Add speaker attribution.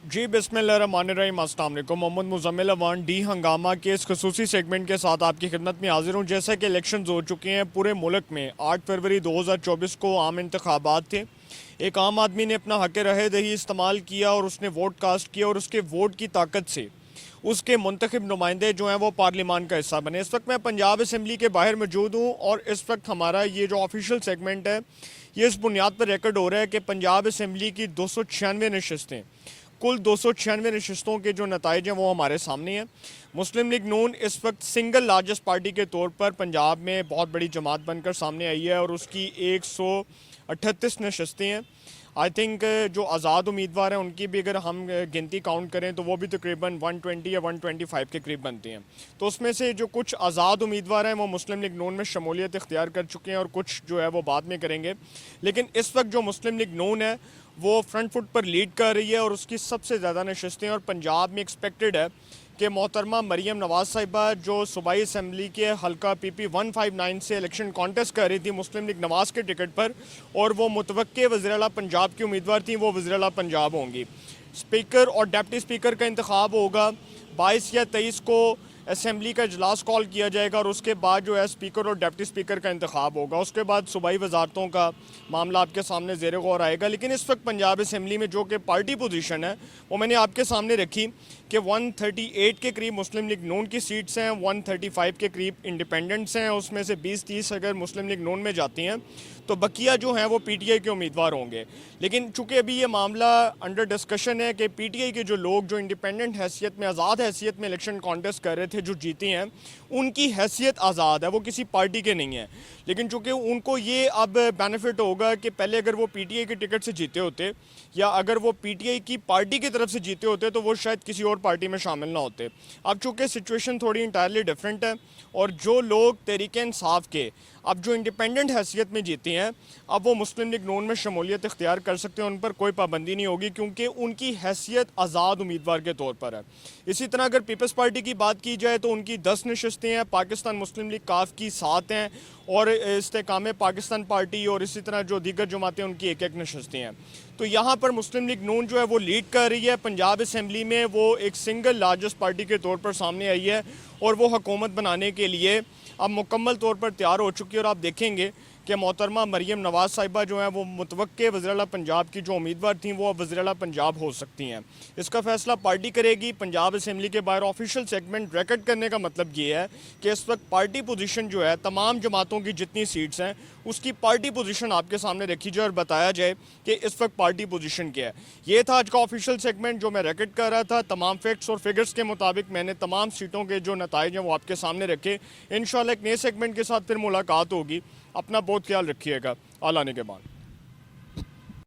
Speaker 1: जी बिस्मिल्लाहिर्रहमानिर्रहीम, अस्सलाम वालेकुम। मोहम्मद मुज़म्मिल अवान डी हंगामा के इस खसूसी सेगमेंट के साथ आपकी खिदमत में हाजिर हूँ। जैसा कि इलेक्शन हो चुके हैं पूरे मुल्क में, 8 फरवरी 2024 को आम इंतखाबात थे। एक आम आदमी ने अपना हक़ रहे दही इस्तेमाल किया और उसने वोट कास्ट किया और उसके वोट की ताकत से उसके मुंतखब नुमाइंदे जो हैं वो पार्लियामान का हिस्सा बने। इस वक्त मैं पंजाब असम्बली के बाहर मौजूद हूँ और इस वक्त हमारा ये जो ऑफिशियल सेगमेंट है ये इस बुनियाद पर रिकॉर्ड हो रहा है कि पंजाब असम्बली की 296 नशस्तें, कुल 296 नशस्तों के जो नताइज हैं वो हमारे सामने हैं। मुस्लिम लीग नून इस वक्त सिंगल लार्जेस्ट पार्टी के तौर पर पंजाब में बहुत बड़ी जमात बनकर सामने आई है और उसकी 138 नशस्तें हैं। आई थिंक जो आज़ाद उम्मीदवार हैं उनकी भी अगर हम गिनती काउंट करें तो वो भी तकरीबन 120 या 125 के करीब बनती हैं। तो उसमें से जो कुछ आज़ाद उम्मीदवार हैं वो मुस्लिम लीग नून में शमूलियत इख्तियार कर चुके हैं और कुछ जो है वो बाद में करेंगे। लेकिन इस वक्त जो मुस्लिम लीग नून है वो फ्रंट फुट पर लीड कर रही है और उसकी सबसे ज़्यादा नशस्तें, और पंजाब में एक्सपेक्टेड है कि मोहतरमा मरीम नवाज़ साहिबा जो सूबाई असम्बली के हल्का PP 159 से इलेक्शन कॉन्टेस्ट कर रही थी मुस्लिम लीग नवाज़ के टिकट पर, और वो मुतवक्के वज़ीर-ए-आला पंजाब की उम्मीदवार थी, वो वज़ीर-ए-आला पंजाब होंगी। स्पीकर और डिप्टी स्पीकर का इंतखाब होगा 22 या 23 को। असम्बली का इजलास कॉल किया जाएगा और उसके बाद जो है स्पीकर और डिप्टी स्पीकर का इंतखाब होगा। उसके बाद सूबाई वजारतों का मामला आपके सामने ज़ेर गौर आएगा। लेकिन इस वक्त पंजाब असम्बली में जो कि पार्टी पोजीशन है वो मैंने आपके सामने रखी कि 138 के करीब मुस्लिम लीग नून की सीट्स हैं, 135 के करीब इंडिपेंडेंट्स हैं, उसमें से 20-30 अगर मुस्लिम लीग नून में जाती हैं तो बकिया जो हैं वो PTI के उम्मीदवार होंगे। लेकिन चूँकि अभी ये मामला अंडर डिस्कशन है कि PTI के जो लोग जो इंडिपेंडेंट हैसियत में, आज़ाद हैसियत में इलेक्शन कॉन्टेस्ट कर रहे थे, जो जीते हैं, उनकी हैसियत आज़ाद है, वो किसी पार्टी के नहीं है। लेकिन चूँकि उनको ये अब बेनिफिट होगा कि पहले अगर वो PTI के टिकट से जीते होते या अगर वो PTI की पार्टी की तरफ से जीते होते तो वो शायद किसी और पार्टी में शामिल ना होते। अब चूँकि सिचुएशन थोड़ी इंटायरली डिफरेंट है और जो लोग तहरीक इंसाफ के अब जो इंडिपेंडेंट हैसियत में जीते हैं अब वो मुस्लिम लीग नून में शमूलियत इख्तियार कर सकते हैं, उन पर कोई पाबंदी नहीं होगी क्योंकि उनकी हैसियत आज़ाद उम्मीदवार के तौर पर है। इसी तरह अगर पीपल्स पार्टी की बात की जाए तो उनकी 10 नशस्तें हैं, पाकिस्तान मुस्लिम लीग काफ की 7 हैं और इस्तेकाम पाकिस्तान पार्टी और इसी तरह जो दीगर जमातें उनकी 1-1 नशस्तें हैं। तो यहाँ पर मुस्लिम लीग नून जो है वो लीड कर रही है। पंजाब असम्बली में वो एक सिंगल लार्जेस्ट पार्टी के तौर पर सामने आई है और वो हुकूमत बनाने के लिए अब मुकम्मल तौर पर तैयार हो चुकी है। और आप देखेंगे कि मोहतरमा मरीम नवाज़ साहिबा जो हैं वो मुतवक्के वज़ीर-ए-आला पंजाब की जो उम्मीदवार थी वो अब वज़ीर-ए-आला पंजाब हो सकती हैं। इसका फैसला पार्टी करेगी। पंजाब असम्बली के बाहर ऑफिशियल सेगमेंट रिकॉर्ड करने का मतलब ये है कि इस वक्त पार्टी पोजीशन जो है तमाम जमातों की जितनी सीट्स हैं उसकी पार्टी पोजीशन आपके सामने रखी जाए और बताया जाए कि इस वक्त पार्टी पोजीशन क्या है। ये था आज का ऑफिशियल सेगमेंट जो मैं रिकॉर्ड कर रहा था। तमाम फैक्ट्स और फिगर्स के मुताबिक मैंने तमाम सीटों के जो नताइज हैं वो आपके सामने रखे। इंशाल्लाह एक नए सेगमेंट के साथ फिर मुलाकात होगी। अपना बहुत ख्याल रखिएगा। आल आने के बाद।